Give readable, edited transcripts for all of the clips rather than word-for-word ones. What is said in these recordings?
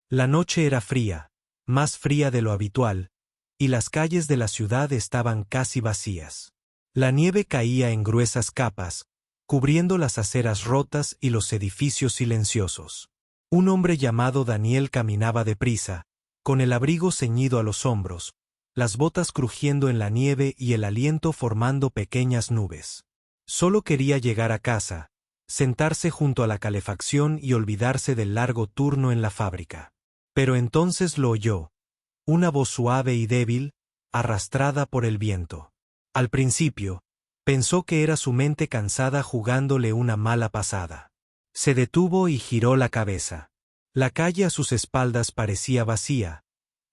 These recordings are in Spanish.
La noche era fría, más fría de lo habitual, y las calles de la ciudad estaban casi vacías. La nieve caía en gruesas capas, cubriendo las aceras rotas y los edificios silenciosos. Un hombre llamado Daniel caminaba deprisa, con el abrigo ceñido a los hombros, las botas crujiendo en la nieve y el aliento formando pequeñas nubes. Solo quería llegar a casa, sentarse junto a la calefacción y olvidarse del largo turno en la fábrica. Pero entonces lo oyó, una voz suave y débil, arrastrada por el viento. Al principio, pensó que era su mente cansada jugándole una mala pasada. Se detuvo y giró la cabeza. La calle a sus espaldas parecía vacía,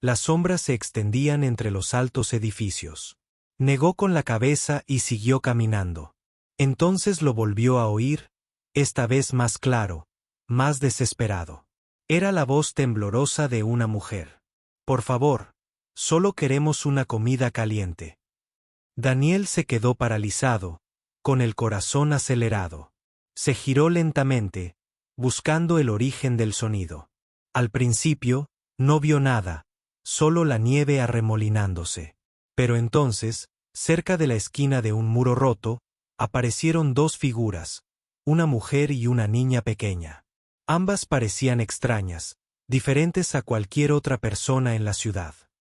las sombras se extendían entre los altos edificios. Negó con la cabeza y siguió caminando. Entonces lo volvió a oír, esta vez más claro, más desesperado. Era la voz temblorosa de una mujer. Por favor, solo queremos una comida caliente. Daniel se quedó paralizado, con el corazón acelerado. Se giró lentamente, buscando el origen del sonido. Al principio, no vio nada, solo la nieve arremolinándose. Pero entonces, cerca de la esquina de un muro roto, aparecieron dos figuras, una mujer y una niña pequeña. Ambas parecían extrañas, diferentes a cualquier otra persona en la ciudad.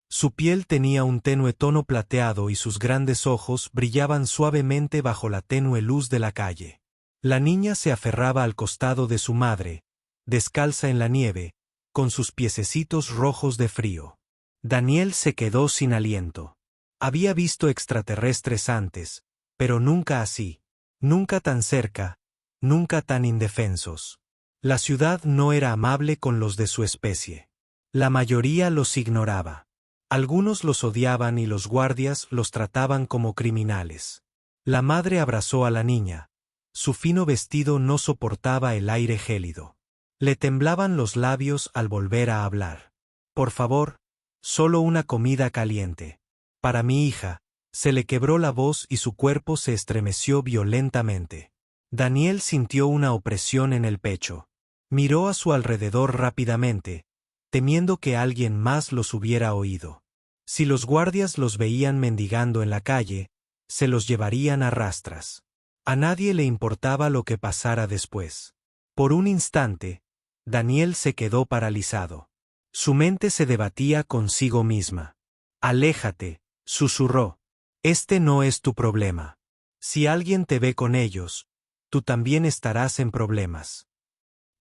Su piel tenía un tenue tono plateado y sus grandes ojos brillaban suavemente bajo la tenue luz de la calle. La niña se aferraba al costado de su madre, descalza en la nieve, con sus piececitos rojos de frío. Daniel se quedó sin aliento. Había visto extraterrestres antes, pero nunca así, nunca tan cerca, nunca tan indefensos. La ciudad no era amable con los de su especie. La mayoría los ignoraba. Algunos los odiaban y los guardias los trataban como criminales. La madre abrazó a la niña. Su fino vestido no soportaba el aire gélido. Le temblaban los labios al volver a hablar. Por favor, solo una comida caliente. Para mi hija. Se le quebró la voz y su cuerpo se estremeció violentamente. Daniel sintió una opresión en el pecho. Miró a su alrededor rápidamente, temiendo que alguien más los hubiera oído. Si los guardias los veían mendigando en la calle, se los llevarían a rastras. A nadie le importaba lo que pasara después. Por un instante, Daniel se quedó paralizado. Su mente se debatía consigo misma. Aléjate, susurró. Este no es tu problema. Si alguien te ve con ellos, tú también estarás en problemas.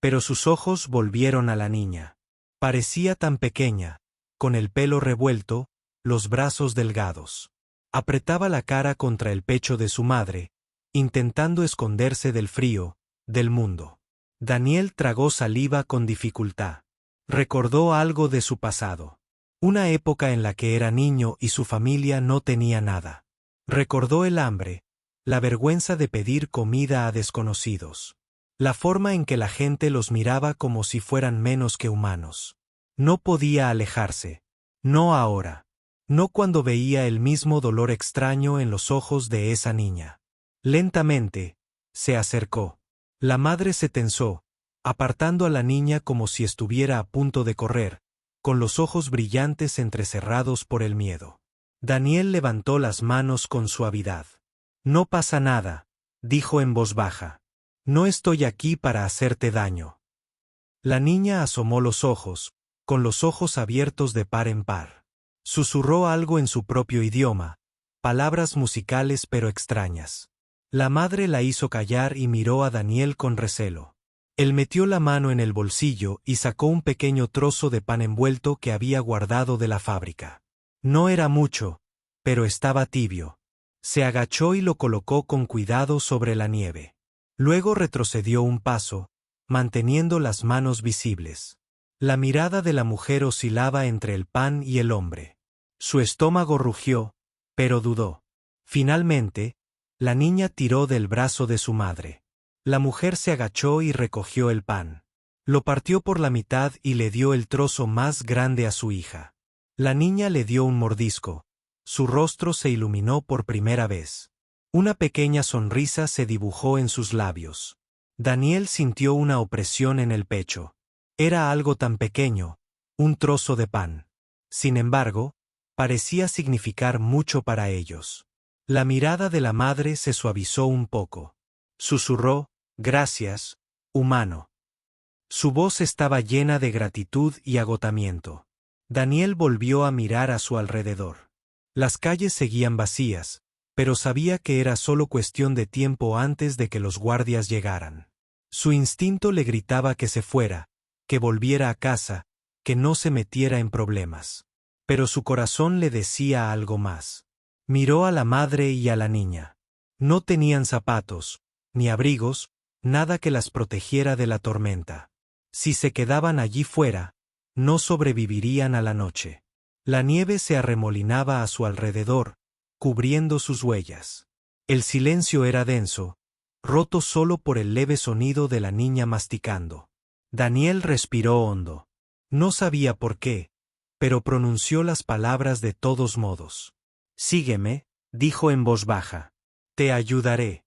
Pero sus ojos volvieron a la niña. Parecía tan pequeña, con el pelo revuelto, los brazos delgados. Apretaba la cara contra el pecho de su madre, intentando esconderse del frío, del mundo. Daniel tragó saliva con dificultad. Recordó algo de su pasado. Una época en la que era niño y su familia no tenía nada. Recordó el hambre, la vergüenza de pedir comida a desconocidos. La forma en que la gente los miraba como si fueran menos que humanos. No podía alejarse. No ahora. No cuando veía el mismo dolor extraño en los ojos de esa niña. Lentamente, se acercó. La madre se tensó, apartando a la niña como si estuviera a punto de correr, con los ojos brillantes entrecerrados por el miedo. Daniel levantó las manos con suavidad. No pasa nada, dijo en voz baja. No estoy aquí para hacerte daño. La niña asomó los ojos, con los ojos abiertos de par en par. Susurró algo en su propio idioma, palabras musicales pero extrañas. La madre la hizo callar y miró a Daniel con recelo. Él metió la mano en el bolsillo y sacó un pequeño trozo de pan envuelto que había guardado de la fábrica. No era mucho, pero estaba tibio. Se agachó y lo colocó con cuidado sobre la nieve. Luego retrocedió un paso, manteniendo las manos visibles. La mirada de la mujer oscilaba entre el pan y el hombre. Su estómago rugió, pero dudó. Finalmente, la niña tiró del brazo de su madre. La mujer se agachó y recogió el pan. Lo partió por la mitad y le dio el trozo más grande a su hija. La niña le dio un mordisco. Su rostro se iluminó por primera vez. Una pequeña sonrisa se dibujó en sus labios. Daniel sintió una opresión en el pecho. Era algo tan pequeño, un trozo de pan. Sin embargo, parecía significar mucho para ellos. La mirada de la madre se suavizó un poco. Susurró, «Gracias, humano». Su voz estaba llena de gratitud y agotamiento. Daniel volvió a mirar a su alrededor. Las calles seguían vacías, pero sabía que era solo cuestión de tiempo antes de que los guardias llegaran. Su instinto le gritaba que se fuera, que volviera a casa, que no se metiera en problemas. Pero su corazón le decía algo más. Miró a la madre y a la niña. No tenían zapatos, ni abrigos, nada que las protegiera de la tormenta. Si se quedaban allí fuera, no sobrevivirían a la noche. La nieve se arremolinaba a su alrededor, cubriendo sus huellas. El silencio era denso, roto solo por el leve sonido de la niña masticando. Daniel respiró hondo. No sabía por qué, pero pronunció las palabras de todos modos. «Sígueme», dijo en voz baja. «Te ayudaré».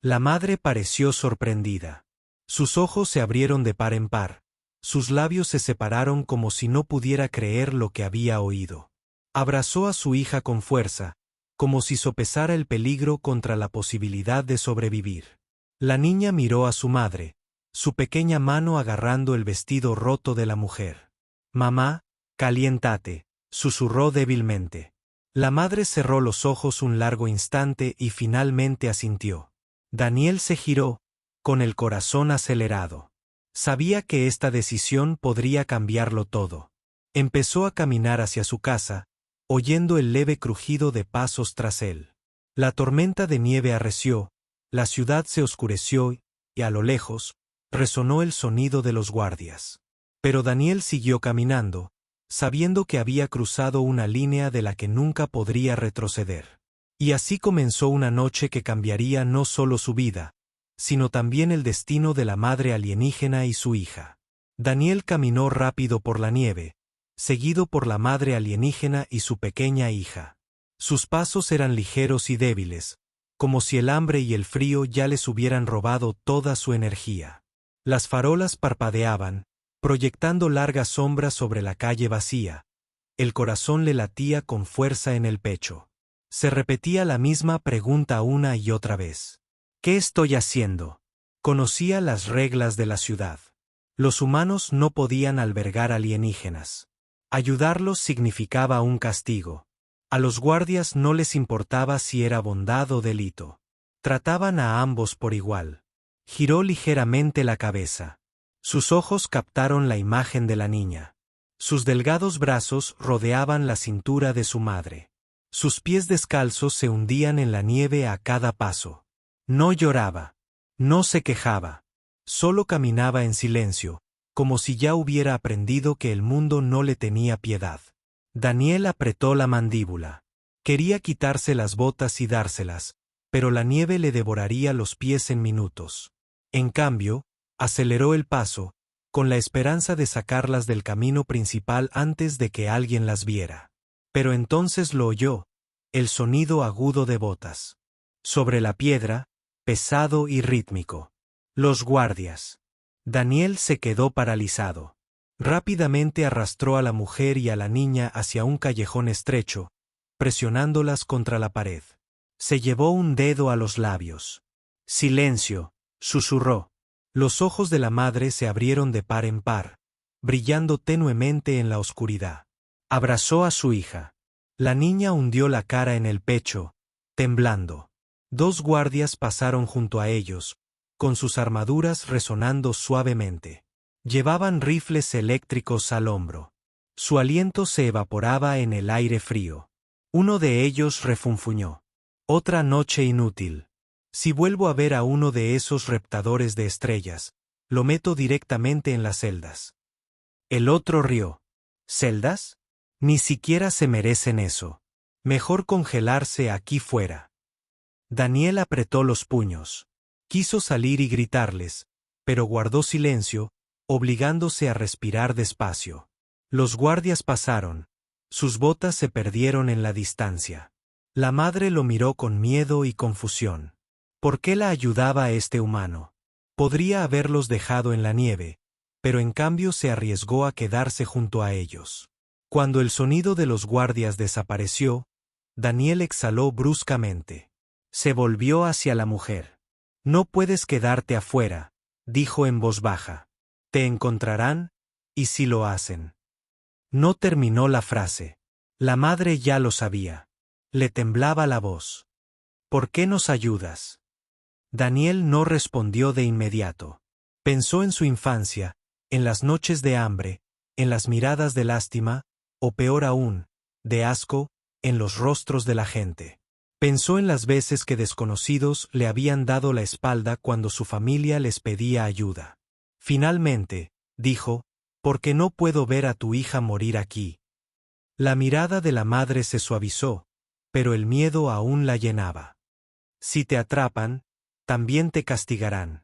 La madre pareció sorprendida. Sus ojos se abrieron de par en par. Sus labios se separaron como si no pudiera creer lo que había oído. Abrazó a su hija con fuerza, como si sopesara el peligro contra la posibilidad de sobrevivir. La niña miró a su madre, su pequeña mano agarrando el vestido roto de la mujer. «Mamá, caliéntate», susurró débilmente. La madre cerró los ojos un largo instante y finalmente asintió. Daniel se giró, con el corazón acelerado. Sabía que esta decisión podría cambiarlo todo. Empezó a caminar hacia su casa, oyendo el leve crujido de pasos tras él. La tormenta de nieve arreció, la ciudad se oscureció y, a lo lejos, resonó el sonido de los guardias. Pero Daniel siguió caminando, sabiendo que había cruzado una línea de la que nunca podría retroceder. Y así comenzó una noche que cambiaría no solo su vida, sino también el destino de la madre alienígena y su hija. Daniel caminó rápido por la nieve, seguido por la madre alienígena y su pequeña hija. Sus pasos eran ligeros y débiles, como si el hambre y el frío ya les hubieran robado toda su energía. Las farolas parpadeaban, proyectando largas sombras sobre la calle vacía. El corazón le latía con fuerza en el pecho. Se repetía la misma pregunta una y otra vez. ¿Qué estoy haciendo? Conocía las reglas de la ciudad. Los humanos no podían albergar alienígenas. Ayudarlos significaba un castigo. A los guardias no les importaba si era bondad o delito. Trataban a ambos por igual. Giró ligeramente la cabeza. Sus ojos captaron la imagen de la niña. Sus delgados brazos rodeaban la cintura de su madre. Sus pies descalzos se hundían en la nieve a cada paso. No lloraba. No se quejaba. Solo caminaba en silencio, como si ya hubiera aprendido que el mundo no le tenía piedad. Daniel apretó la mandíbula. Quería quitarse las botas y dárselas, pero la nieve le devoraría los pies en minutos. En cambio, aceleró el paso, con la esperanza de sacarlas del camino principal antes de que alguien las viera. Pero entonces lo oyó, el sonido agudo de botas. Sobre la piedra, pesado y rítmico. Los guardias. Daniel se quedó paralizado. Rápidamente arrastró a la mujer y a la niña hacia un callejón estrecho, presionándolas contra la pared. Se llevó un dedo a los labios. «Silencio», susurró. Los ojos de la madre se abrieron de par en par, brillando tenuemente en la oscuridad. Abrazó a su hija. La niña hundió la cara en el pecho, temblando. Dos guardias pasaron junto a ellos, con sus armaduras resonando suavemente. Llevaban rifles eléctricos al hombro. Su aliento se evaporaba en el aire frío. Uno de ellos refunfuñó. «Otra noche inútil. Si vuelvo a ver a uno de esos raptadores de estrellas, lo meto directamente en las celdas». El otro rió. «¿Celdas? Ni siquiera se merecen eso. Mejor congelarse aquí fuera». Daniel apretó los puños. Quiso salir y gritarles, pero guardó silencio, obligándose a respirar despacio. Los guardias pasaron. Sus botas se perdieron en la distancia. La madre lo miró con miedo y confusión. ¿Por qué la ayudaba a este humano? Podría haberlos dejado en la nieve, pero en cambio se arriesgó a quedarse junto a ellos. Cuando el sonido de los guardias desapareció, Daniel exhaló bruscamente. Se volvió hacia la mujer. «No puedes quedarte afuera», dijo en voz baja. «Te encontrarán, y si lo hacen». No terminó la frase. La madre ya lo sabía. Le temblaba la voz. «¿Por qué nos ayudas?». Daniel no respondió de inmediato. Pensó en su infancia, en las noches de hambre, en las miradas de lástima, o peor aún, de asco, en los rostros de la gente. Pensó en las veces que desconocidos le habían dado la espalda cuando su familia les pedía ayuda. Finalmente, dijo, «porque no puedo ver a tu hija morir aquí». La mirada de la madre se suavizó, pero el miedo aún la llenaba. «Si te atrapan, también te castigarán».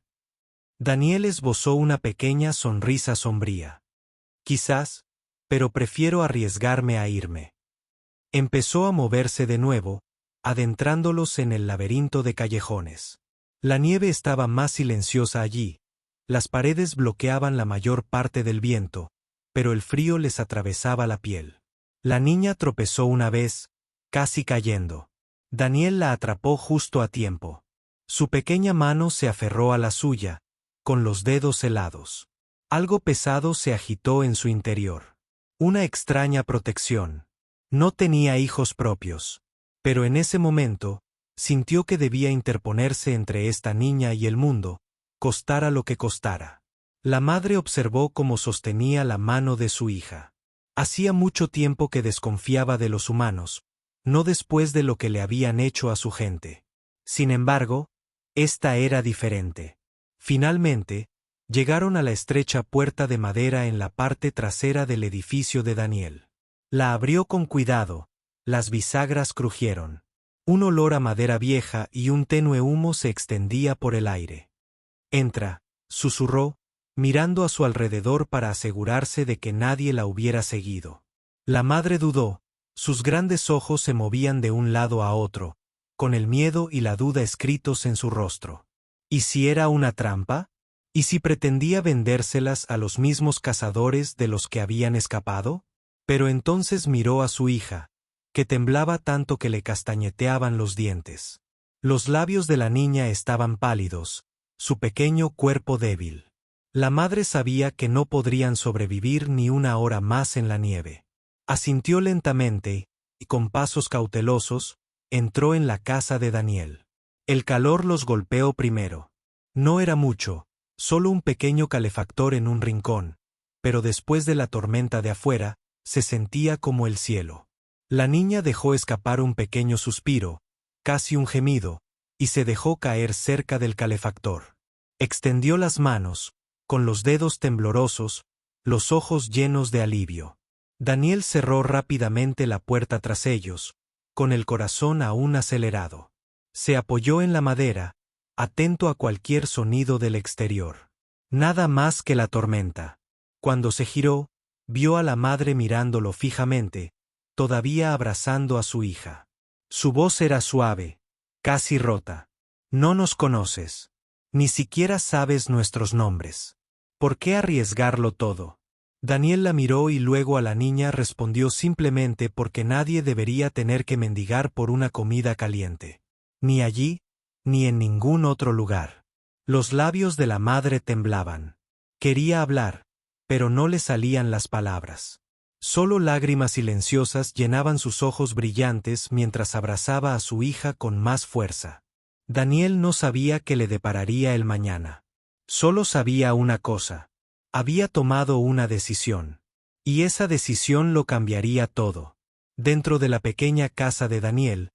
Daniel esbozó una pequeña sonrisa sombría. «Quizás, pero prefiero arriesgarme a irme». Empezó a moverse de nuevo, adentrándolos en el laberinto de callejones. La nieve estaba más silenciosa allí, las paredes bloqueaban la mayor parte del viento, pero el frío les atravesaba la piel. La niña tropezó una vez, casi cayendo. Daniel la atrapó justo a tiempo. Su pequeña mano se aferró a la suya, con los dedos helados. Algo pesado se agitó en su interior. Una extraña protección. No tenía hijos propios, pero en ese momento, sintió que debía interponerse entre esta niña y el mundo, costara lo que costara. La madre observó cómo sostenía la mano de su hija. Hacía mucho tiempo que desconfiaba de los humanos, no después de lo que le habían hecho a su gente. Sin embargo, esta era diferente. Finalmente, llegaron a la estrecha puerta de madera en la parte trasera del edificio de Daniel. La abrió con cuidado, las bisagras crujieron. Un olor a madera vieja y un tenue humo se extendía por el aire. «Entra», susurró, mirando a su alrededor para asegurarse de que nadie la hubiera seguido. La madre dudó, sus grandes ojos se movían de un lado a otro, con el miedo y la duda escritos en su rostro. ¿Y si era una trampa? ¿Y si pretendía vendérselas a los mismos cazadores de los que habían escapado? Pero entonces miró a su hija, que temblaba tanto que le castañeteaban los dientes. Los labios de la niña estaban pálidos, su pequeño cuerpo débil. La madre sabía que no podrían sobrevivir ni una hora más en la nieve. Asintió lentamente, y con pasos cautelosos, entró en la casa de Daniel. El calor los golpeó primero. No era mucho, solo un pequeño calefactor en un rincón, pero después de la tormenta de afuera, se sentía como el cielo. La niña dejó escapar un pequeño suspiro, casi un gemido, y se dejó caer cerca del calefactor. Extendió las manos, con los dedos temblorosos, los ojos llenos de alivio. Daniel cerró rápidamente la puerta tras ellos, con el corazón aún acelerado. Se apoyó en la madera, atento a cualquier sonido del exterior. Nada más que la tormenta. Cuando se giró, vio a la madre mirándolo fijamente, todavía abrazando a su hija. Su voz era suave, casi rota. «No nos conoces. Ni siquiera sabes nuestros nombres. ¿Por qué arriesgarlo todo?». Daniel la miró y luego a la niña respondió simplemente porque nadie debería tener que mendigar por una comida caliente. Ni allí, ni en ningún otro lugar. Los labios de la madre temblaban. Quería hablar, pero no le salían las palabras. Solo lágrimas silenciosas llenaban sus ojos brillantes mientras abrazaba a su hija con más fuerza. Daniel no sabía qué le depararía el mañana. Solo sabía una cosa. Había tomado una decisión. Y esa decisión lo cambiaría todo. Dentro de la pequeña casa de Daniel,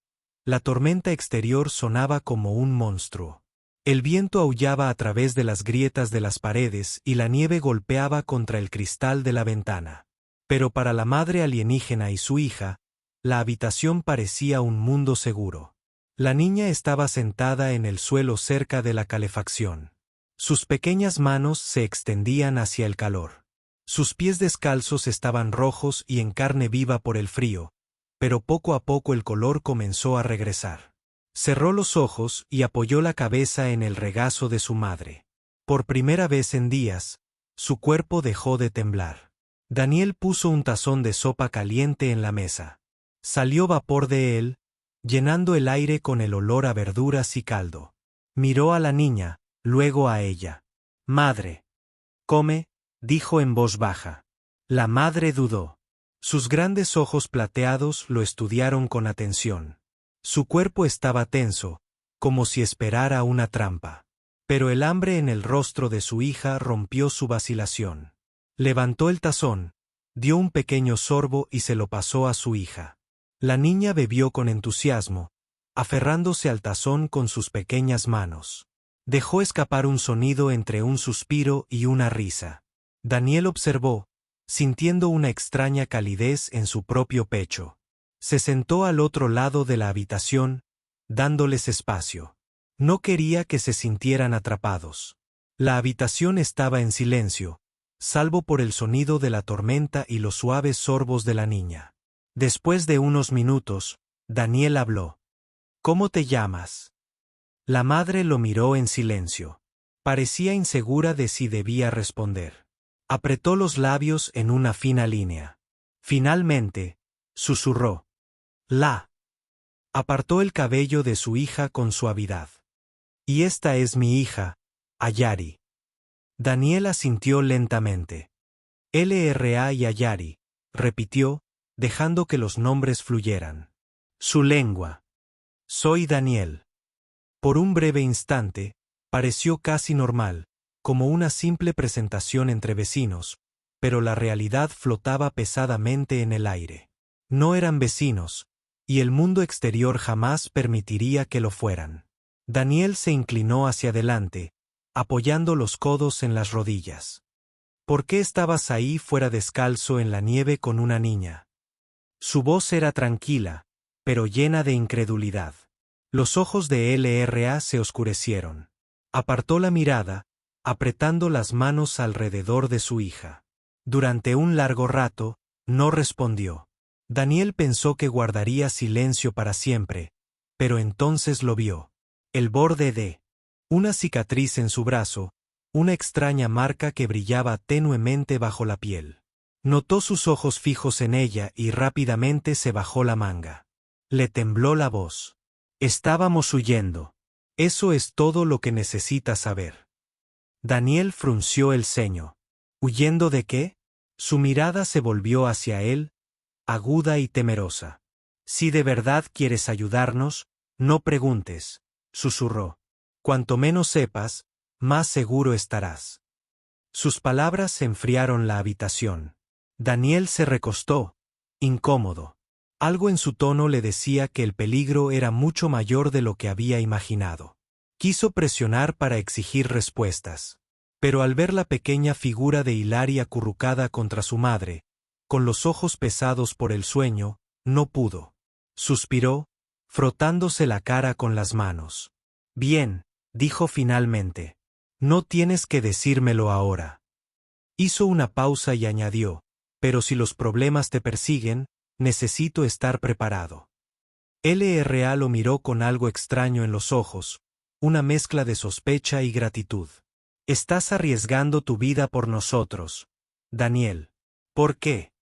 la tormenta exterior sonaba como un monstruo. El viento aullaba a través de las grietas de las paredes y la nieve golpeaba contra el cristal de la ventana. Pero para la madre alienígena y su hija, la habitación parecía un mundo seguro. La niña estaba sentada en el suelo cerca de la calefacción. Sus pequeñas manos se extendían hacia el calor. Sus pies descalzos estaban rojos y en carne viva por el frío, pero poco a poco el color comenzó a regresar. Cerró los ojos y apoyó la cabeza en el regazo de su madre. Por primera vez en días, su cuerpo dejó de temblar. Daniel puso un tazón de sopa caliente en la mesa. Salió vapor de él, llenando el aire con el olor a verduras y caldo. Miró a la niña, luego a ella. «Madre». «Come», dijo en voz baja. La madre dudó. Sus grandes ojos plateados lo estudiaron con atención. Su cuerpo estaba tenso, como si esperara una trampa. Pero el hambre en el rostro de su hija rompió su vacilación. Levantó el tazón, dio un pequeño sorbo y se lo pasó a su hija. La niña bebió con entusiasmo, aferrándose al tazón con sus pequeñas manos. Dejó escapar un sonido entre un suspiro y una risa. Daniel observó, sintiendo una extraña calidez en su propio pecho. Se sentó al otro lado de la habitación, dándoles espacio. No quería que se sintieran atrapados. La habitación estaba en silencio, salvo por el sonido de la tormenta y los suaves sorbos de la niña. Después de unos minutos, Daniel habló. «¿Cómo te llamas?» La madre lo miró en silencio. Parecía insegura de si debía responder. Apretó los labios en una fina línea. Finalmente, susurró. «La». Apartó el cabello de su hija con suavidad. «Y esta es mi hija, Ayari». Daniel asintió lentamente. «LRA y Ayari», repitió, dejando que los nombres fluyeran. Su lengua. «Soy Daniel». Por un breve instante, pareció casi normal, como una simple presentación entre vecinos, pero la realidad flotaba pesadamente en el aire. No eran vecinos, y el mundo exterior jamás permitiría que lo fueran. Daniel se inclinó hacia adelante, apoyando los codos en las rodillas. «¿Por qué estabas ahí fuera descalzo en la nieve con una niña?» Su voz era tranquila, pero llena de incredulidad. Los ojos de LRA se oscurecieron. Apartó la mirada, apretando las manos alrededor de su hija. Durante un largo rato, no respondió. Daniel pensó que guardaría silencio para siempre, pero entonces lo vio. El borde de una cicatriz en su brazo, una extraña marca que brillaba tenuemente bajo la piel. Notó sus ojos fijos en ella y rápidamente se bajó la manga. Le tembló la voz. «Estábamos huyendo. Eso es todo lo que necesitas saber». Daniel frunció el ceño. ¿Huyendo de qué? Su mirada se volvió hacia él, aguda y temerosa. «Si de verdad quieres ayudarnos, no preguntes», susurró. «Cuanto menos sepas, más seguro estarás». Sus palabras enfriaron la habitación. Daniel se recostó, incómodo. Algo en su tono le decía que el peligro era mucho mayor de lo que había imaginado. Quiso presionar para exigir respuestas. Pero al ver la pequeña figura de Hilary acurrucada contra su madre, con los ojos pesados por el sueño, no pudo. Suspiró, frotándose la cara con las manos. «Bien», dijo finalmente. «No tienes que decírmelo ahora». Hizo una pausa y añadió, «pero si los problemas te persiguen, necesito estar preparado». LRA lo miró con algo extraño en los ojos, una mezcla de sospecha y gratitud. «Estás arriesgando tu vida por nosotros, Daniel». «¿Por qué?»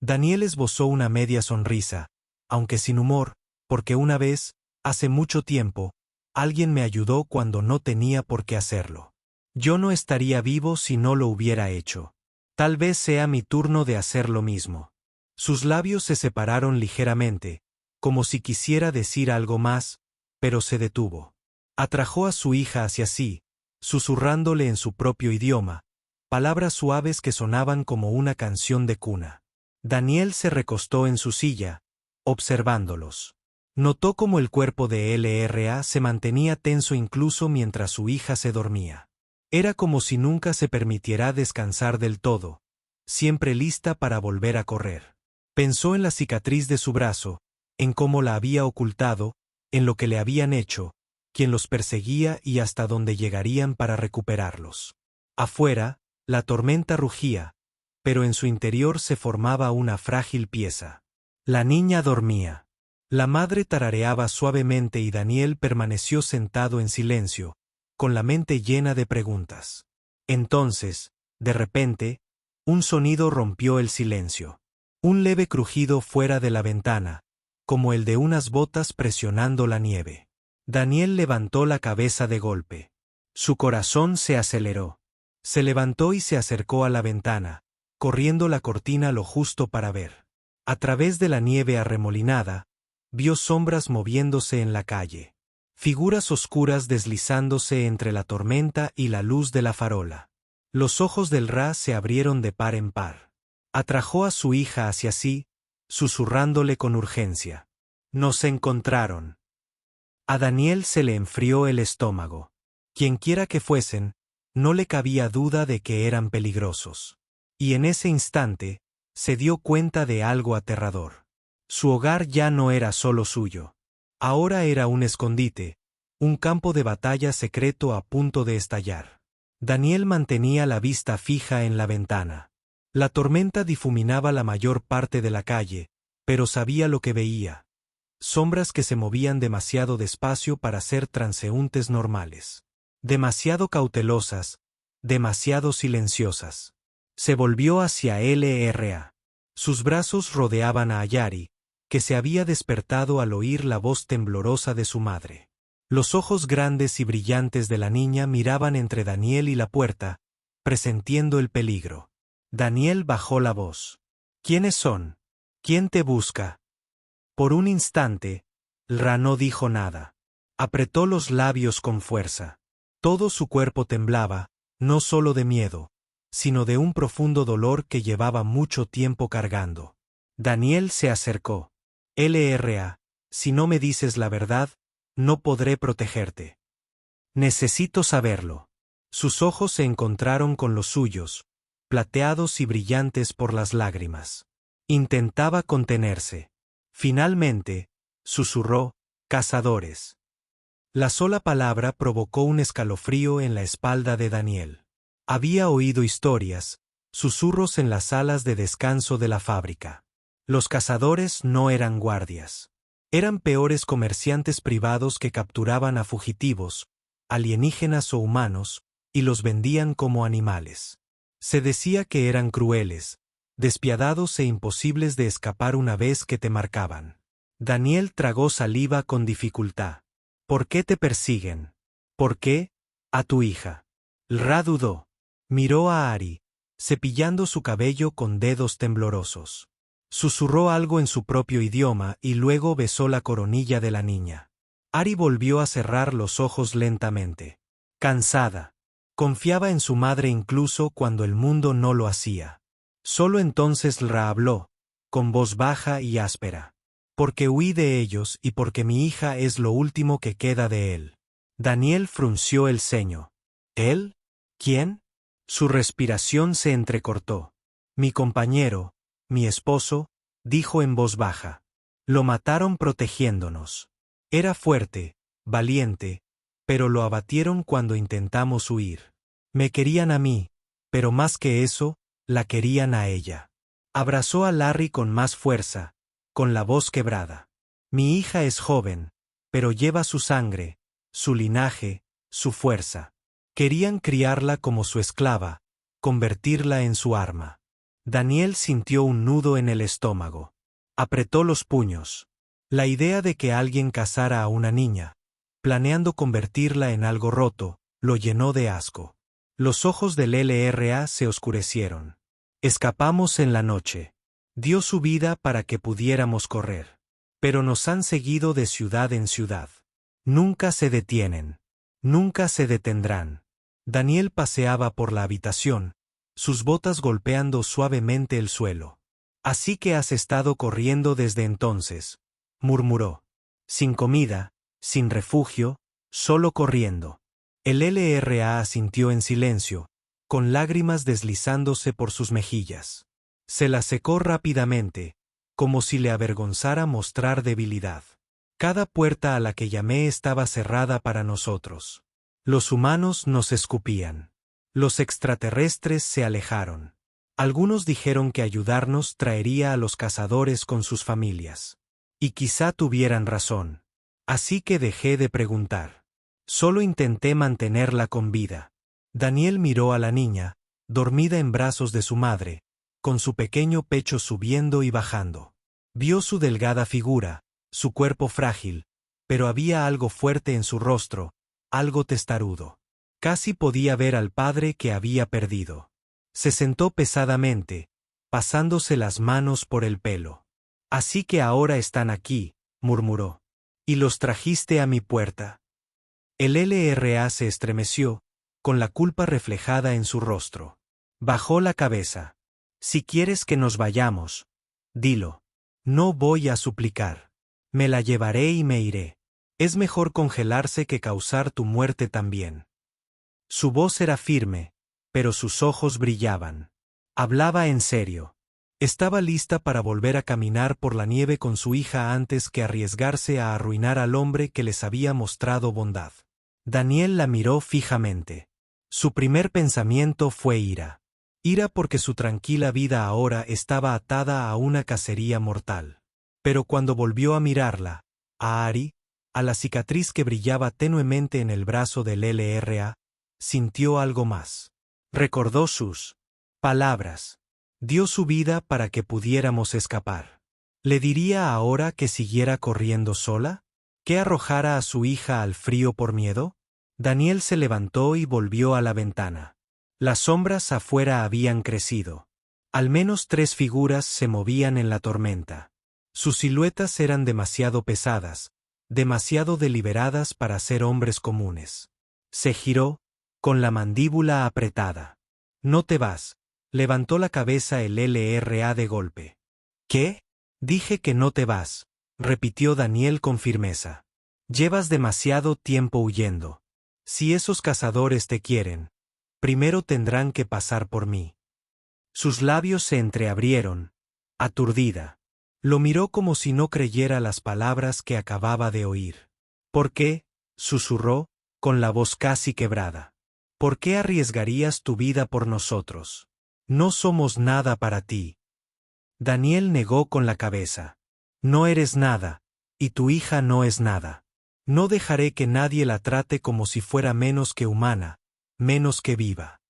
Daniel esbozó una media sonrisa, aunque sin humor, porque una vez, hace mucho tiempo, alguien me ayudó cuando no tenía por qué hacerlo. Yo no estaría vivo si no lo hubiera hecho. Tal vez sea mi turno de hacer lo mismo. Sus labios se separaron ligeramente, como si quisiera decir algo más, pero se detuvo. Atrajo a su hija hacia sí, susurrándole en su propio idioma, palabras suaves que sonaban como una canción de cuna. Daniel se recostó en su silla, observándolos. Notó cómo el cuerpo de LRA se mantenía tenso incluso mientras su hija se dormía. Era como si nunca se permitiera descansar del todo, siempre lista para volver a correr. Pensó en la cicatriz de su brazo, en cómo la había ocultado, en lo que le habían hecho, quién los perseguía y hasta dónde llegarían para recuperarlos. Afuera, la tormenta rugía, pero en su interior se formaba una frágil pieza. La niña dormía. La madre tarareaba suavemente y Daniel permaneció sentado en silencio, con la mente llena de preguntas. Entonces, De repente, un sonido rompió el silencio. Un leve crujido fuera de la ventana, como el de unas botas presionando la nieve. Daniel levantó la cabeza de golpe. Su corazón se aceleró. Se levantó y se acercó a la ventana, corriendo la cortina lo justo para ver. A través de la nieve arremolinada, vio sombras moviéndose en la calle. Figuras oscuras deslizándose entre la tormenta y la luz de la farola. Los ojos del Ra se abrieron de par en par. Atrajo a su hija hacia sí, susurrándole con urgencia. Nos encontraron. A Daniel se le enfrió el estómago. Quienquiera que fuesen, no le cabía duda de que eran peligrosos. Y en ese instante, se dio cuenta de algo aterrador. Su hogar ya no era solo suyo. Ahora era un escondite, un campo de batalla secreto a punto de estallar. Daniel mantenía la vista fija en la ventana. La tormenta difuminaba la mayor parte de la calle, pero sabía lo que veía. Sombras que se movían demasiado despacio para ser transeúntes normales. Demasiado cautelosas, demasiado silenciosas. Se volvió hacia LRA. Sus brazos rodeaban a Ayari, que se había despertado al oír la voz temblorosa de su madre. Los ojos grandes y brillantes de la niña miraban entre Daniel y la puerta, presintiendo el peligro. Daniel bajó la voz. ¿Quiénes son? ¿Quién te busca? Por un instante, Ra no dijo nada. Apretó los labios con fuerza. Todo su cuerpo temblaba, no solo de miedo, sino de un profundo dolor que llevaba mucho tiempo cargando. Daniel se acercó. LRA, si no me dices la verdad, no podré protegerte. Necesito saberlo. Sus ojos se encontraron con los suyos, plateados y brillantes por las lágrimas. Intentaba contenerse. Finalmente, susurró, cazadores. La sola palabra provocó un escalofrío en la espalda de Daniel. Había oído historias, susurros en las salas de descanso de la fábrica. Los cazadores no eran guardias. Eran peores comerciantes privados que capturaban a fugitivos, alienígenas o humanos, y los vendían como animales. Se decía que eran crueles, despiadados e imposibles de escapar una vez que te marcaban. Daniel tragó saliva con dificultad. ¿Por qué te persiguen? ¿Por qué? A tu hija. Ra dudó. Miró a Ari, cepillando su cabello con dedos temblorosos. Susurró algo en su propio idioma y luego besó la coronilla de la niña. Ari volvió a cerrar los ojos lentamente. Cansada. Confiaba en su madre incluso cuando el mundo no lo hacía. Solo entonces Ra habló, con voz baja y áspera. Porque huí de ellos y porque mi hija es lo último que queda de él. Daniel frunció el ceño. ¿Él? ¿Quién? Su respiración se entrecortó. Mi compañero, mi esposo, dijo en voz baja. Lo mataron protegiéndonos. Era fuerte, valiente, pero lo abatieron cuando intentamos huir. Me querían a mí, pero más que eso, la querían a ella. Abrazó a Larry con más fuerza, con la voz quebrada. Mi hija es joven, pero lleva su sangre, su linaje, su fuerza. Querían criarla como su esclava, convertirla en su arma. Daniel sintió un nudo en el estómago. Apretó los puños. La idea de que alguien cazara a una niña, planeando convertirla en algo roto, lo llenó de asco. Los ojos del LRA se oscurecieron. Escapamos en la noche. Dio su vida para que pudiéramos correr. Pero nos han seguido de ciudad en ciudad. Nunca se detienen. Nunca se detendrán. Daniel paseaba por la habitación, sus botas golpeando suavemente el suelo. Así que has estado corriendo desde entonces, murmuró. Sin comida, sin refugio, solo corriendo. El LRA asintió en silencio, con lágrimas deslizándose por sus mejillas. Se las secó rápidamente, como si le avergonzara mostrar debilidad. Cada puerta a la que llamé estaba cerrada para nosotros. Los humanos nos escupían. Los extraterrestres se alejaron. Algunos dijeron que ayudarnos traería a los cazadores con sus familias. Y quizá tuvieran razón. Así que dejé de preguntar. Solo intenté mantenerla con vida. Daniel miró a la niña, dormida en brazos de su madre, con su pequeño pecho subiendo y bajando. Vio su delgada figura, su cuerpo frágil, pero había algo fuerte en su rostro, algo testarudo. Casi podía ver al padre que había perdido. Se sentó pesadamente, pasándose las manos por el pelo. «Así que ahora están aquí», murmuró. «Y los trajiste a mi puerta». El LRA se estremeció, con la culpa reflejada en su rostro. Bajó la cabeza. «Si quieres que nos vayamos, dilo. No voy a suplicar. Me la llevaré y me iré. Es mejor congelarse que causar tu muerte también». Su voz era firme, pero sus ojos brillaban. Hablaba en serio. Estaba lista para volver a caminar por la nieve con su hija antes que arriesgarse a arruinar al hombre que les había mostrado bondad. Daniel la miró fijamente. Su primer pensamiento fue ira. Ira porque su tranquila vida ahora estaba atada a una cacería mortal. Pero cuando volvió a mirarla, a Ari, a la cicatriz que brillaba tenuemente en el brazo del LRA, sintió algo más. Recordó sus palabras. Dio su vida para que pudiéramos escapar. ¿Le diría ahora que siguiera corriendo sola? ¿Que arrojara a su hija al frío por miedo? Daniel se levantó y volvió a la ventana. Las sombras afuera habían crecido. Al menos 3 figuras se movían en la tormenta. Sus siluetas eran demasiado pesadas, demasiado deliberadas para ser hombres comunes. Se giró, con la mandíbula apretada. «No te vas», levantó la cabeza el LRA de golpe. «¿Qué?» «Dije que no te vas», repitió Daniel con firmeza. «Llevas demasiado tiempo huyendo. Si esos cazadores te quieren, primero tendrán que pasar por mí». Sus labios se entreabrieron, aturdida. Lo miró como si no creyera las palabras que acababa de oír. «¿Por qué?», susurró, con la voz casi quebrada. «¿Por qué arriesgarías tu vida por nosotros? No somos nada para ti». Daniel negó con la cabeza. «No eres nada, y tu hija no es nada. No dejaré que nadie la trate como si fuera menos que humana, menos que viva».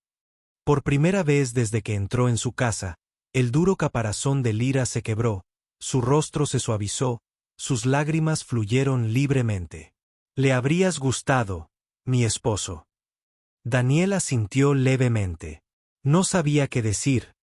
Por primera vez desde que entró en su casa, el duro caparazón de Lira se quebró, su rostro se suavizó, sus lágrimas fluyeron libremente. «Le habrías gustado, mi esposo». Daniel asintió levemente. No sabía qué decir,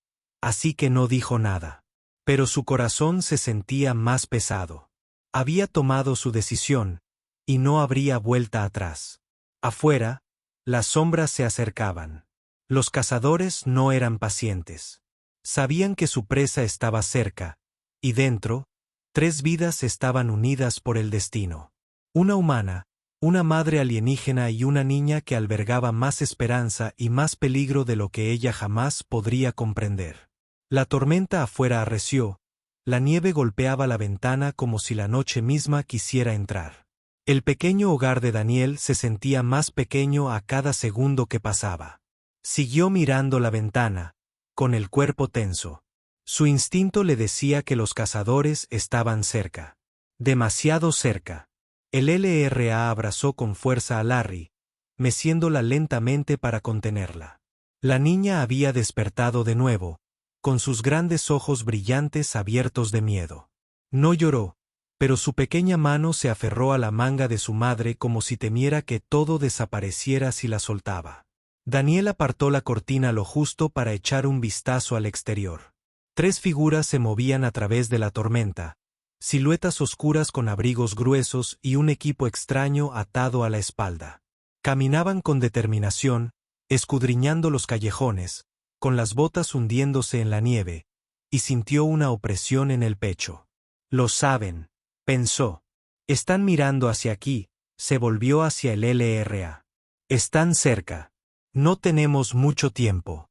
así que no dijo nada. Pero su corazón se sentía más pesado. Había tomado su decisión, y no habría vuelta atrás. Afuera, las sombras se acercaban. Los cazadores no eran pacientes. Sabían que su presa estaba cerca, y dentro, 3 vidas estaban unidas por el destino. Una humana, una madre alienígena y una niña que albergaba más esperanza y más peligro de lo que ella jamás podría comprender. La tormenta afuera arreció, la nieve golpeaba la ventana como si la noche misma quisiera entrar. El pequeño hogar de Daniel se sentía más pequeño a cada segundo que pasaba. Siguió mirando la ventana, con el cuerpo tenso. Su instinto le decía que los cazadores estaban cerca. Demasiado cerca. El LRA abrazó con fuerza a Larry, meciéndola lentamente para contenerla. La niña había despertado de nuevo, con sus grandes ojos brillantes abiertos de miedo. No lloró, pero su pequeña mano se aferró a la manga de su madre como si temiera que todo desapareciera si la soltaba. Daniel apartó la cortina lo justo para echar un vistazo al exterior. 3 figuras se movían a través de la tormenta, siluetas oscuras con abrigos gruesos y un equipo extraño atado a la espalda. Caminaban con determinación, escudriñando los callejones, con las botas hundiéndose en la nieve, y sintió una opresión en el pecho. «Lo saben», pensó. «Están mirando hacia aquí», se volvió hacia el LRA. «Están cerca. No tenemos mucho tiempo».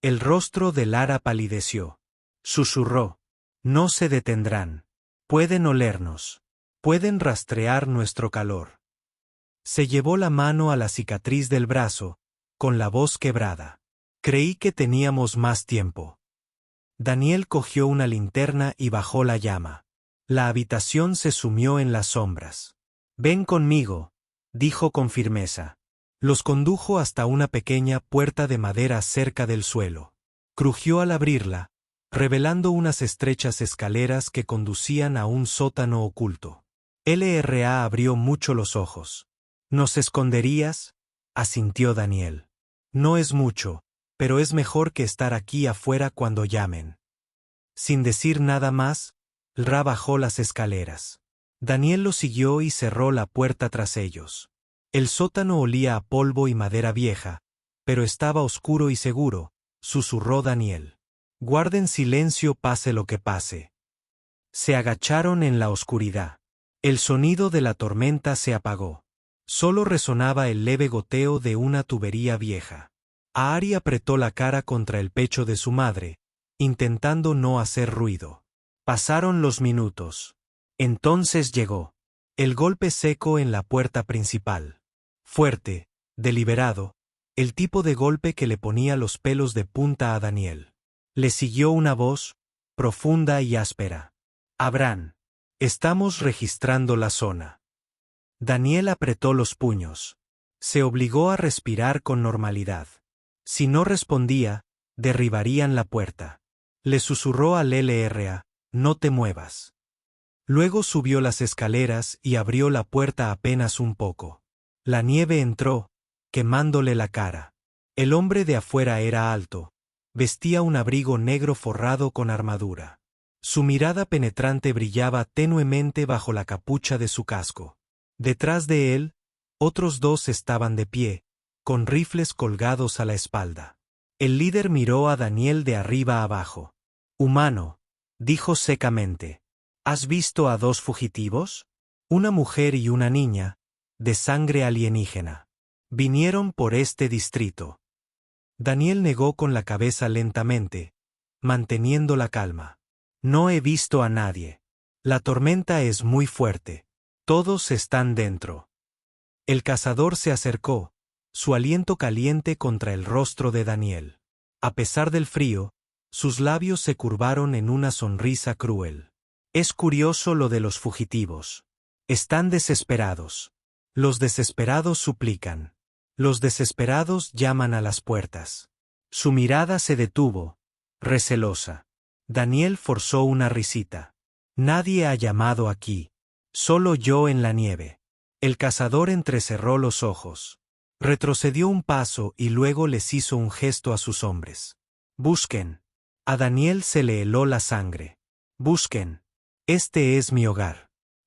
El rostro de Lara palideció. Susurró. «No se detendrán. Pueden olernos. Pueden rastrear nuestro calor». Se llevó la mano a la cicatriz del brazo, con la voz quebrada. «Creí que teníamos más tiempo». Daniel cogió una linterna y bajó la llama. La habitación se sumió en las sombras. «Ven conmigo», dijo con firmeza. Los condujo hasta una pequeña puerta de madera cerca del suelo. Crujió al abrirla, revelando unas estrechas escaleras que conducían a un sótano oculto. LRA abrió mucho los ojos. ¿Nos esconderías?, asintió Daniel. No es mucho, pero es mejor que estar aquí afuera cuando llamen. Sin decir nada más, Ra bajó las escaleras. Daniel lo siguió y cerró la puerta tras ellos. El sótano olía a polvo y madera vieja, pero estaba oscuro y seguro, susurró Daniel. Guarden silencio pase lo que pase. Se agacharon en la oscuridad. El sonido de la tormenta se apagó. Solo resonaba el leve goteo de una tubería vieja. Aari apretó la cara contra el pecho de su madre, intentando no hacer ruido. Pasaron los minutos. Entonces llegó. El golpe seco en la puerta principal. Fuerte, deliberado, el tipo de golpe que le ponía los pelos de punta a Daniel. Le siguió una voz, profunda y áspera. Abraham. Estamos registrando la zona. Daniel apretó los puños. Se obligó a respirar con normalidad. Si no respondía, derribarían la puerta. Le susurró al LRA, no te muevas. Luego subió las escaleras y abrió la puerta apenas un poco. La nieve entró, quemándole la cara. El hombre de afuera era alto. Vestía un abrigo negro forrado con armadura. Su mirada penetrante brillaba tenuemente bajo la capucha de su casco. Detrás de él, otros dos estaban de pie, con rifles colgados a la espalda. El líder miró a Daniel de arriba abajo. Humano, dijo secamente. ¿Has visto a dos fugitivos? Una mujer y una niña, de sangre alienígena. Vinieron por este distrito. Daniel negó con la cabeza lentamente, manteniendo la calma. No he visto a nadie. La tormenta es muy fuerte. Todos están dentro. El cazador se acercó, su aliento caliente contra el rostro de Daniel. A pesar del frío, sus labios se curvaron en una sonrisa cruel. Es curioso lo de los fugitivos. Están desesperados. Los desesperados suplican. Los desesperados llaman a las puertas. Su mirada se detuvo, recelosa. Daniel forzó una risita. Nadie ha llamado aquí. Solo yo en la nieve. El cazador entrecerró los ojos. Retrocedió un paso y luego les hizo un gesto a sus hombres. Busquen. A Daniel se le heló la sangre. Busquen. Este es mi hogar.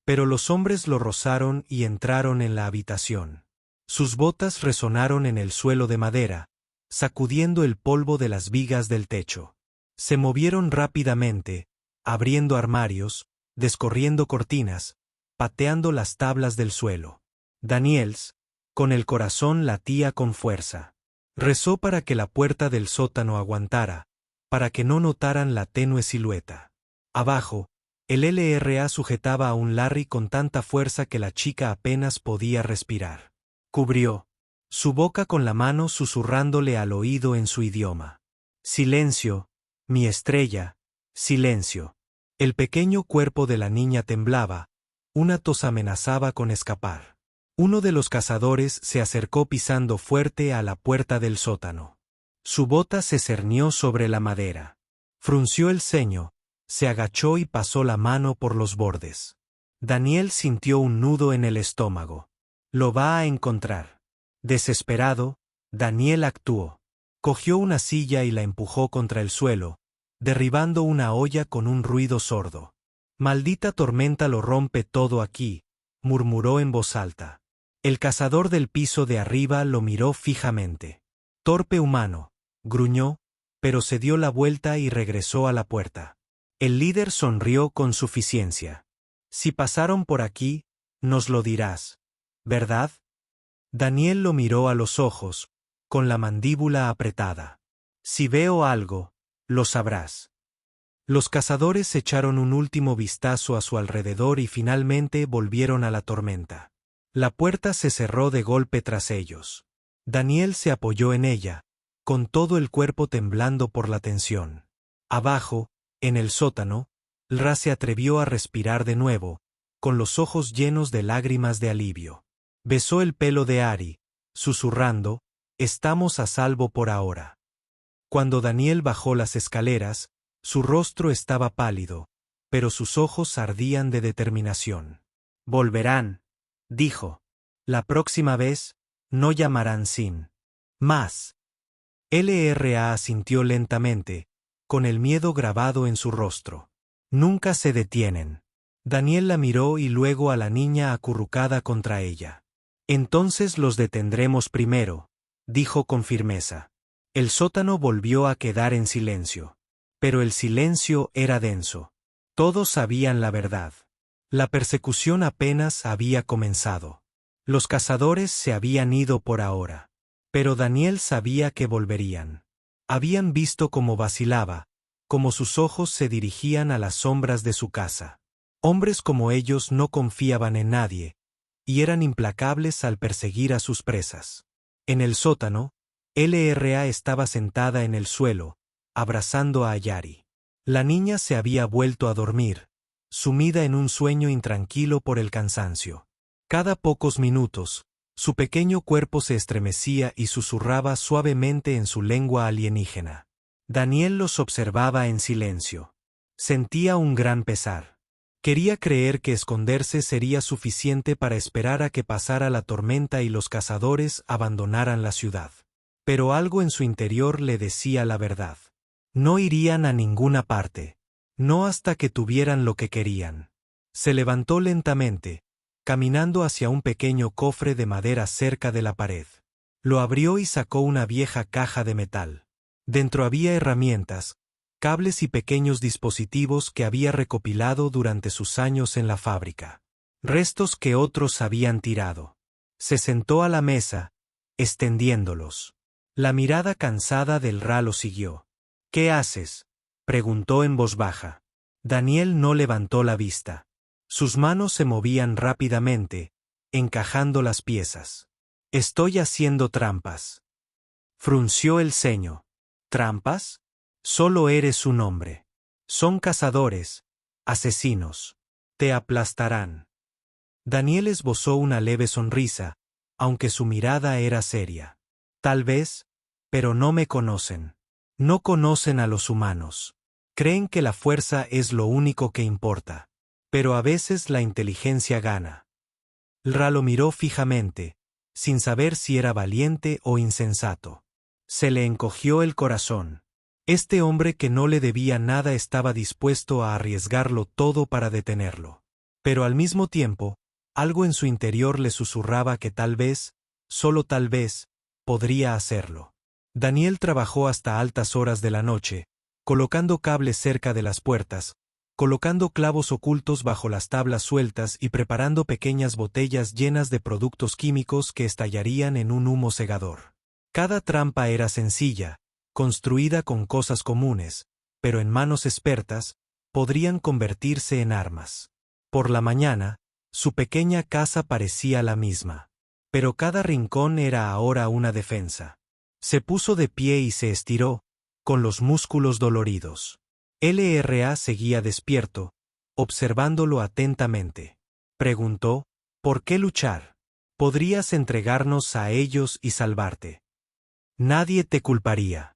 Pero los hombres lo rozaron y entraron en la habitación. Sus botas resonaron en el suelo de madera, sacudiendo el polvo de las vigas del techo. Se movieron rápidamente, abriendo armarios, descorriendo cortinas, pateando las tablas del suelo. Daniels, con el corazón latía con fuerza. Rezó para que la puerta del sótano aguantara, para que no notaran la tenue silueta. Abajo, el LRA sujetaba a un Larry con tanta fuerza que la chica apenas podía respirar. Cubrió su boca con la mano susurrándole al oído en su idioma. Silencio, mi estrella, silencio. El pequeño cuerpo de la niña temblaba, una tos amenazaba con escapar. Uno de los cazadores se acercó pisando fuerte a la puerta del sótano. Su bota se cernió sobre la madera. Frunció el ceño, se agachó y pasó la mano por los bordes. Daniel sintió un nudo en el estómago. Lo va a encontrar. Desesperado, Daniel actuó. Cogió una silla y la empujó contra el suelo, derribando una olla con un ruido sordo. Maldita tormenta lo rompe todo aquí, murmuró en voz alta. El cazador del piso de arriba lo miró fijamente. Torpe humano, gruñó, pero se dio la vuelta y regresó a la puerta. El líder sonrió con suficiencia. Si pasaron por aquí, nos lo dirás, ¿verdad? Daniel lo miró a los ojos, con la mandíbula apretada. Si veo algo, lo sabrás. Los cazadores echaron un último vistazo a su alrededor y finalmente volvieron a la tormenta. La puerta se cerró de golpe tras ellos. Daniel se apoyó en ella, con todo el cuerpo temblando por la tensión. Abajo, en el sótano, Ra se atrevió a respirar de nuevo, con los ojos llenos de lágrimas de alivio. Besó el pelo de Aari, susurrando, «Estamos a salvo por ahora». Cuando Daniel bajó las escaleras, su rostro estaba pálido, pero sus ojos ardían de determinación. «Volverán», dijo. «La próxima vez, no llamarán sin más». LRA asintió lentamente, con el miedo grabado en su rostro. «Nunca se detienen». Daniel la miró y luego a la niña acurrucada contra ella. «Entonces los detendremos primero», dijo con firmeza. El sótano volvió a quedar en silencio. Pero el silencio era denso. Todos sabían la verdad. La persecución apenas había comenzado. Los cazadores se habían ido por ahora. Pero Daniel sabía que volverían. Habían visto cómo vacilaba, cómo sus ojos se dirigían a las sombras de su casa. Hombres como ellos no confiaban en nadie, y eran implacables al perseguir a sus presas. En el sótano, LRA estaba sentada en el suelo, abrazando a Ayari. La niña se había vuelto a dormir, sumida en un sueño intranquilo por el cansancio. Cada pocos minutos, su pequeño cuerpo se estremecía y susurraba suavemente en su lengua alienígena. Daniel los observaba en silencio. Sentía un gran pesar. Quería creer que esconderse sería suficiente para esperar a que pasara la tormenta y los cazadores abandonaran la ciudad. Pero algo en su interior le decía la verdad. No irían a ninguna parte. No hasta que tuvieran lo que querían. Se levantó lentamente, caminando hacia un pequeño cofre de madera cerca de la pared. Lo abrió y sacó una vieja caja de metal. Dentro había herramientas, cables y pequeños dispositivos que había recopilado durante sus años en la fábrica. Restos que otros habían tirado. Se sentó a la mesa, extendiéndolos. La mirada cansada del Ra lo siguió. «¿Qué haces?», preguntó en voz baja. Daniel no levantó la vista. Sus manos se movían rápidamente, encajando las piezas. «Estoy haciendo trampas». Frunció el ceño. «¿Trampas? Solo eres un hombre. Son cazadores, asesinos. Te aplastarán». Daniel esbozó una leve sonrisa, aunque su mirada era seria. «Tal vez, pero no me conocen. No conocen a los humanos. Creen que la fuerza es lo único que importa. Pero a veces la inteligencia gana». Ra lo miró fijamente, sin saber si era valiente o insensato. Se le encogió el corazón. Este hombre que no le debía nada estaba dispuesto a arriesgarlo todo para detenerlo. Pero al mismo tiempo, algo en su interior le susurraba que tal vez, solo tal vez, podría hacerlo. Daniel trabajó hasta altas horas de la noche, colocando cables cerca de las puertas, colocando clavos ocultos bajo las tablas sueltas y preparando pequeñas botellas llenas de productos químicos que estallarían en un humo cegador. Cada trampa era sencilla, construida con cosas comunes, pero en manos expertas, podrían convertirse en armas. Por la mañana, su pequeña casa parecía la misma. Pero cada rincón era ahora una defensa. Se puso de pie y se estiró, con los músculos doloridos. LRA seguía despierto, observándolo atentamente. Preguntó, «¿Por qué luchar? Podrías entregarnos a ellos y salvarte. Nadie te culparía».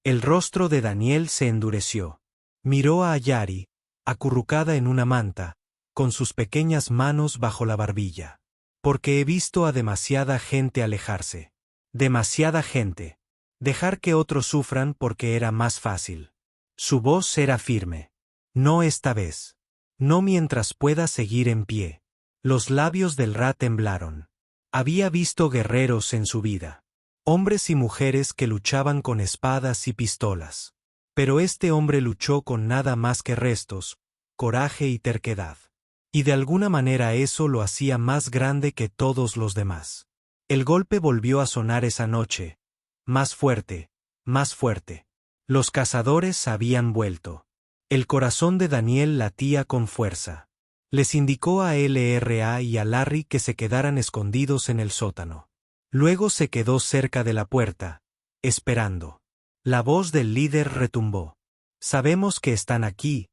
El rostro de Daniel se endureció. Miró a Ayari, acurrucada en una manta, con sus pequeñas manos bajo la barbilla. «Porque he visto a demasiada gente alejarse. Demasiada gente. Dejar que otros sufran porque era más fácil». Su voz era firme. «No esta vez. No mientras pueda seguir en pie». Los labios del Ra temblaron. Había visto guerreros en su vida. Hombres y mujeres que luchaban con espadas y pistolas. Pero este hombre luchó con nada más que restos, coraje y terquedad. Y de alguna manera eso lo hacía más grande que todos los demás. El golpe volvió a sonar esa noche. Más fuerte, más fuerte. Los cazadores habían vuelto. El corazón de Daniel latía con fuerza. Les indicó a LRA y a Larry que se quedaran escondidos en el sótano. Luego se quedó cerca de la puerta, esperando. La voz del líder retumbó. «Sabemos que están aquí,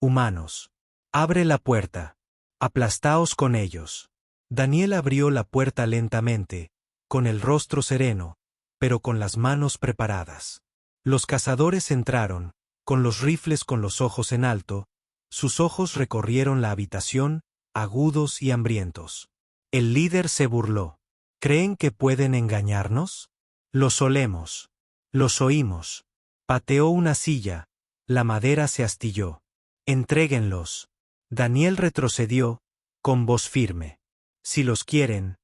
humanos. Abre la puerta. Aplastaos con ellos». Daniel abrió la puerta lentamente, con el rostro sereno, pero con las manos preparadas. Los cazadores entraron, con los rifles con los ojos en alto, sus ojos recorrieron la habitación, agudos y hambrientos. El líder se burló. ¿Creen que pueden engañarnos? Los olemos. Los oímos. Pateó una silla, la madera se astilló. Entréguenlos. Daniel retrocedió, con voz firme. Si los quieren,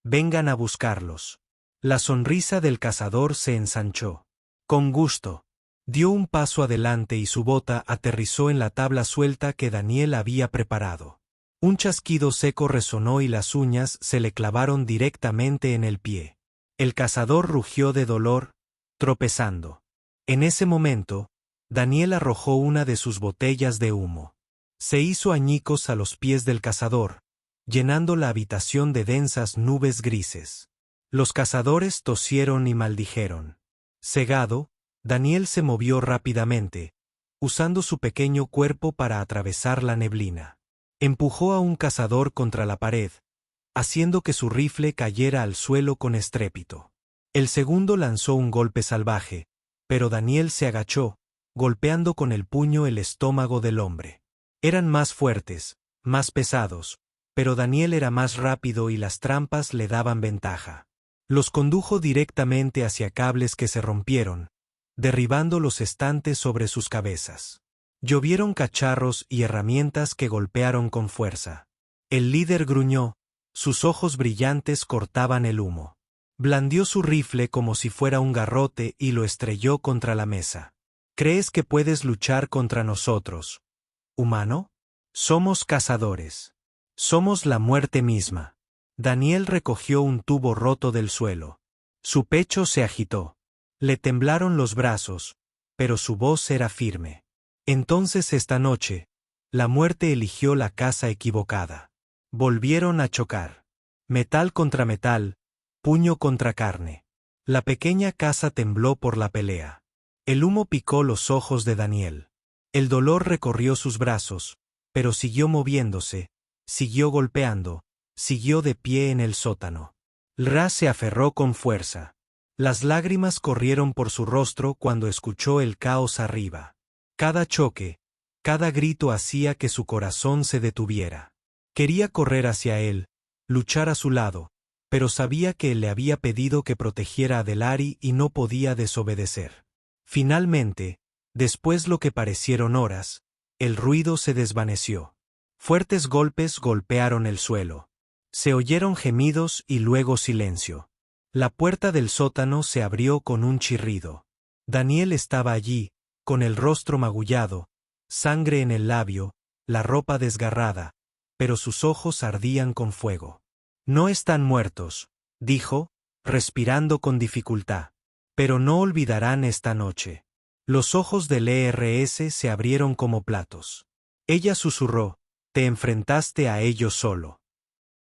vengan a buscarlos. La sonrisa del cazador se ensanchó. Con gusto. Dio un paso adelante y su bota aterrizó en la tabla suelta que Daniel había preparado. Un chasquido seco resonó y las uñas se le clavaron directamente en el pie. El cazador rugió de dolor, tropezando. En ese momento, Daniel arrojó una de sus botellas de humo. Se hizo añicos a los pies del cazador, llenando la habitación de densas nubes grises. Los cazadores tosieron y maldijeron. Cegado, Daniel se movió rápidamente, usando su pequeño cuerpo para atravesar la neblina. Empujó a un cazador contra la pared, haciendo que su rifle cayera al suelo con estrépito. El segundo lanzó un golpe salvaje, pero Daniel se agachó, golpeando con el puño el estómago del hombre. Eran más fuertes, más pesados, pero Daniel era más rápido y las trampas le daban ventaja. Los condujo directamente hacia cables que se rompieron, derribando los estantes sobre sus cabezas. Llovieron cacharros y herramientas que golpearon con fuerza. El líder gruñó, sus ojos brillantes cortaban el humo. Blandió su rifle como si fuera un garrote y lo estrelló contra la mesa. ¿Crees que puedes luchar contra nosotros, humano? Somos cazadores. Somos la muerte misma. Daniel recogió un tubo roto del suelo. Su pecho se agitó. Le temblaron los brazos, pero su voz era firme. Entonces esta noche, la muerte eligió la casa equivocada. Volvieron a chocar. Metal contra metal, puño contra carne. La pequeña casa tembló por la pelea. El humo picó los ojos de Daniel. El dolor recorrió sus brazos, pero siguió moviéndose, siguió golpeando, siguió de pie en el sótano. Ra se aferró con fuerza. Las lágrimas corrieron por su rostro cuando escuchó el caos arriba. Cada choque, cada grito hacía que su corazón se detuviera. Quería correr hacia él, luchar a su lado, pero sabía que él le había pedido que protegiera a Delari y no podía desobedecer. Finalmente, después lo que parecieron horas, el ruido se desvaneció. Fuertes golpes golpearon el suelo. Se oyeron gemidos y luego silencio. La puerta del sótano se abrió con un chirrido. Daniel estaba allí, con el rostro magullado, sangre en el labio, la ropa desgarrada, pero sus ojos ardían con fuego. No están muertos, dijo, respirando con dificultad. Pero no olvidarán esta noche. Los ojos del ERS se abrieron como platos. Ella susurró, te enfrentaste a ellos solo.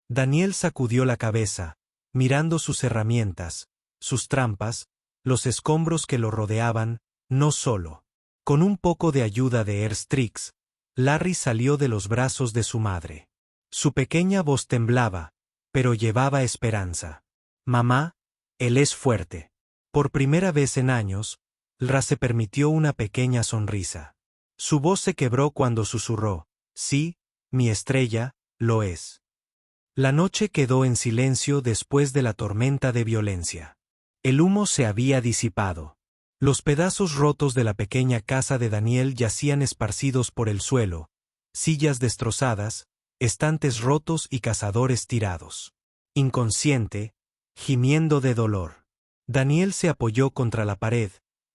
Daniel sacudió la cabeza, mirando sus herramientas, sus trampas, los escombros que lo rodeaban, no solo. Con un poco de ayuda de Erstrix, Larry salió de los brazos de su madre. Su pequeña voz temblaba, pero llevaba esperanza. Mamá, él es fuerte. Por primera vez en años, Ra se permitió una pequeña sonrisa. Su voz se quebró cuando susurró, sí, mi estrella, lo es. La noche quedó en silencio después de la tormenta de violencia. El humo se había disipado. Los pedazos rotos de la pequeña casa de Daniel yacían esparcidos por el suelo, sillas destrozadas, estantes rotos y cazadores tirados. Inconsciente, gimiendo de dolor. Daniel se apoyó contra la pared,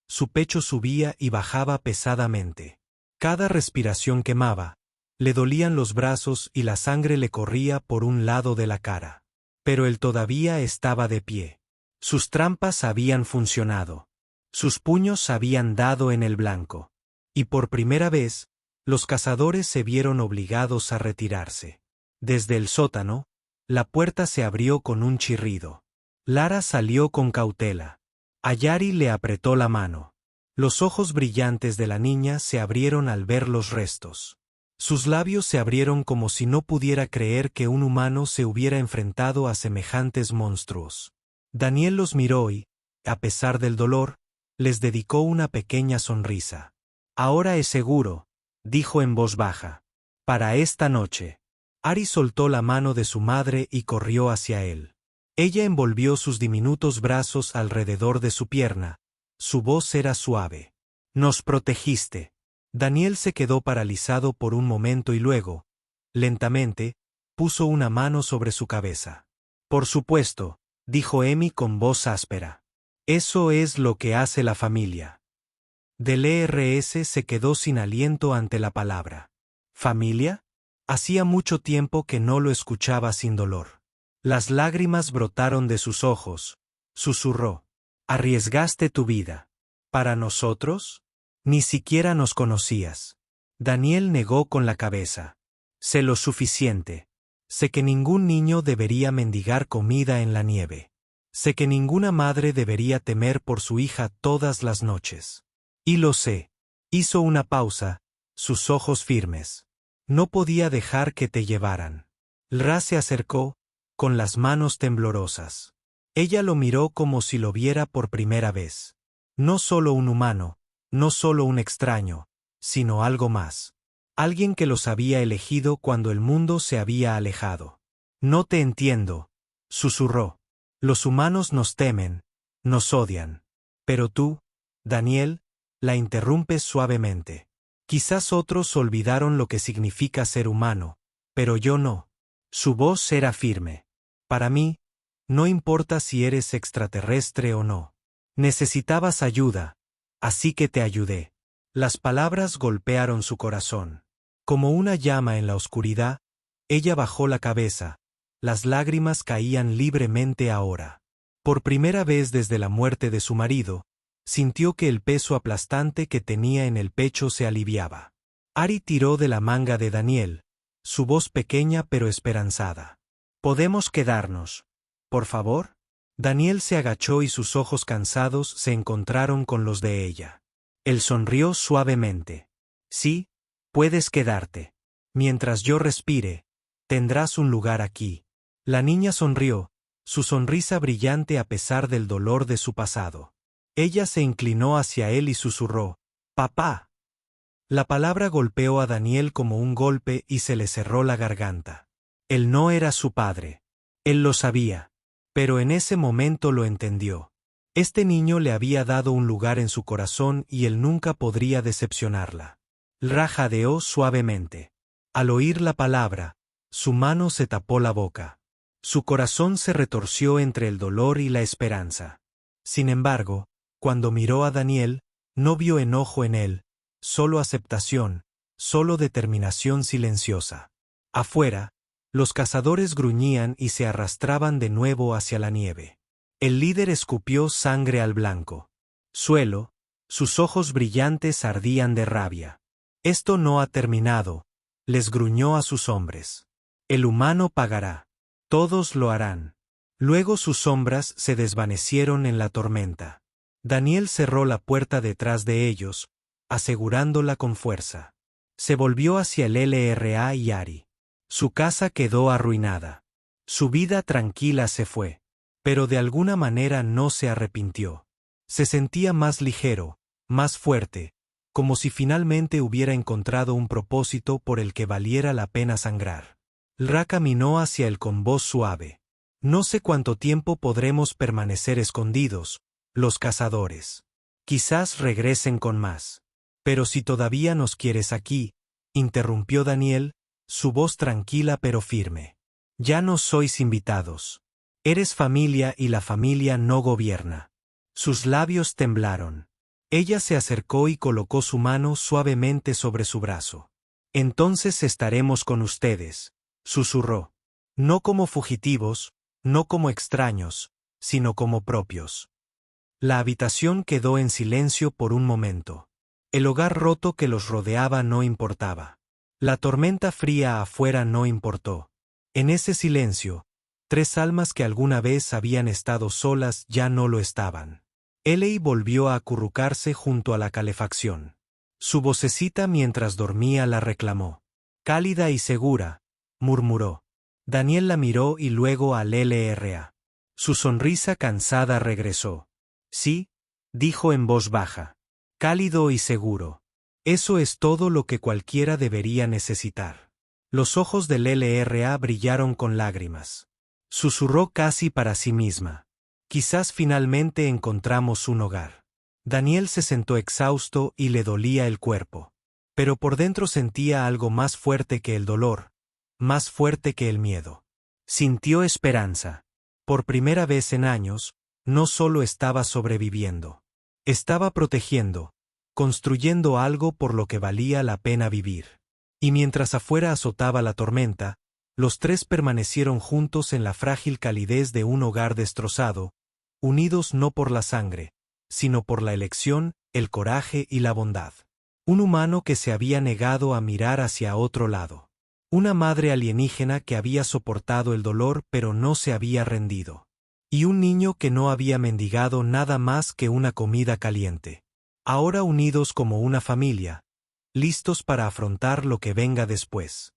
su pecho subía y bajaba pesadamente. Cada respiración quemaba, le dolían los brazos y la sangre le corría por un lado de la cara. Pero él todavía estaba de pie. Sus trampas habían funcionado. Sus puños habían dado en el blanco. Y por primera vez, los cazadores se vieron obligados a retirarse. Desde el sótano, la puerta se abrió con un chirrido. Lara salió con cautela. Ayari le apretó la mano. Los ojos brillantes de la niña se abrieron al ver los restos. Sus labios se abrieron como si no pudiera creer que un humano se hubiera enfrentado a semejantes monstruos. Daniel los miró y, a pesar del dolor, les dedicó una pequeña sonrisa. Ahora es seguro, dijo en voz baja. Para esta noche. Ari soltó la mano de su madre y corrió hacia él. Ella envolvió sus diminutos brazos alrededor de su pierna. Su voz era suave. Nos protegiste. Daniel se quedó paralizado por un momento y luego, lentamente, puso una mano sobre su cabeza. Por supuesto, dijo Emi con voz áspera. Eso es lo que hace la familia. Del ERS se quedó sin aliento ante la palabra. ¿Familia? Hacía mucho tiempo que no lo escuchaba sin dolor. Las lágrimas brotaron de sus ojos. Susurró. Arriesgaste tu vida. ¿Para nosotros? Ni siquiera nos conocías. Daniel negó con la cabeza. Sé lo suficiente. Sé que ningún niño debería mendigar comida en la nieve. Sé que ninguna madre debería temer por su hija todas las noches. Y lo sé. Hizo una pausa, sus ojos firmes. No podía dejar que te llevaran. Ra se acercó, con las manos temblorosas. Ella lo miró como si lo viera por primera vez. No solo un humano, no solo un extraño, sino algo más. Alguien que los había elegido cuando el mundo se había alejado. No te entiendo, susurró. Los humanos nos temen, nos odian. Pero tú, Daniel, la interrumpes suavemente. Quizás otros olvidaron lo que significa ser humano, pero yo no. Su voz era firme. Para mí, no importa si eres extraterrestre o no. Necesitabas ayuda, así que te ayudé. Las palabras golpearon su corazón. Como una llama en la oscuridad, ella bajó la cabeza. Las lágrimas caían libremente ahora. Por primera vez desde la muerte de su marido, sintió que el peso aplastante que tenía en el pecho se aliviaba. Ari tiró de la manga de Daniel, su voz pequeña pero esperanzada. ¿Podemos quedarnos? ¿Por favor? Daniel se agachó y sus ojos cansados se encontraron con los de ella. Él sonrió suavemente. Sí, puedes quedarte. Mientras yo respire, tendrás un lugar aquí. La niña sonrió, su sonrisa brillante a pesar del dolor de su pasado. Ella se inclinó hacia él y susurró, «Papá». La palabra golpeó a Daniel como un golpe y se le cerró la garganta. Él no era su padre. Él lo sabía. Pero en ese momento lo entendió. Este niño le había dado un lugar en su corazón y él nunca podría decepcionarla. Ra jadeó suavemente. Al oír la palabra, su mano se tapó la boca. Su corazón se retorció entre el dolor y la esperanza. Sin embargo, cuando miró a Daniel, no vio enojo en él, solo aceptación, solo determinación silenciosa. Afuera, los cazadores gruñían y se arrastraban de nuevo hacia la nieve. El líder escupió sangre al blanco suelo, sus ojos brillantes ardían de rabia. Esto no ha terminado, les gruñó a sus hombres. El humano pagará. Todos lo harán. Luego sus sombras se desvanecieron en la tormenta. Daniel cerró la puerta detrás de ellos, asegurándola con fuerza. Se volvió hacia el LRA y Ari. Su casa quedó arruinada. Su vida tranquila se fue. Pero de alguna manera no se arrepintió. Se sentía más ligero, más fuerte, como si finalmente hubiera encontrado un propósito por el que valiera la pena sangrar. Ra caminó hacia él con voz suave. No sé cuánto tiempo podremos permanecer escondidos, los cazadores. Quizás regresen con más. Pero si todavía nos quieres aquí, interrumpió Daniel, su voz tranquila pero firme. Ya no sois invitados. Eres familia y la familia no gobierna. Sus labios temblaron. Ella se acercó y colocó su mano suavemente sobre su brazo. Entonces estaremos con ustedes, susurró. No como fugitivos, no como extraños, sino como propios. La habitación quedó en silencio por un momento. El hogar roto que los rodeaba no importaba. La tormenta fría afuera no importó. En ese silencio, 3 almas que alguna vez habían estado solas ya no lo estaban. Ellie volvió a acurrucarse junto a la calefacción. Su vocecita mientras dormía la reclamó. Cálida y segura, murmuró. Daniel la miró y luego al LRA. Su sonrisa cansada regresó. Sí, dijo en voz baja. Cálido y seguro. Eso es todo lo que cualquiera debería necesitar. Los ojos del LRA brillaron con lágrimas. Susurró casi para sí misma. Quizás finalmente encontramos un hogar. Daniel se sentó exhausto y le dolía el cuerpo. Pero por dentro sentía algo más fuerte que el dolor, más fuerte que el miedo. Sintió esperanza. Por primera vez en años, no solo estaba sobreviviendo. Estaba protegiendo, construyendo algo por lo que valía la pena vivir. Y mientras afuera azotaba la tormenta, los tres permanecieron juntos en la frágil calidez de un hogar destrozado, unidos no por la sangre, sino por la elección, el coraje y la bondad. Un humano que se había negado a mirar hacia otro lado. Una madre alienígena que había soportado el dolor pero no se había rendido. Y un niño que no había mendigado nada más que una comida caliente. Ahora unidos como una familia, listos para afrontar lo que venga después.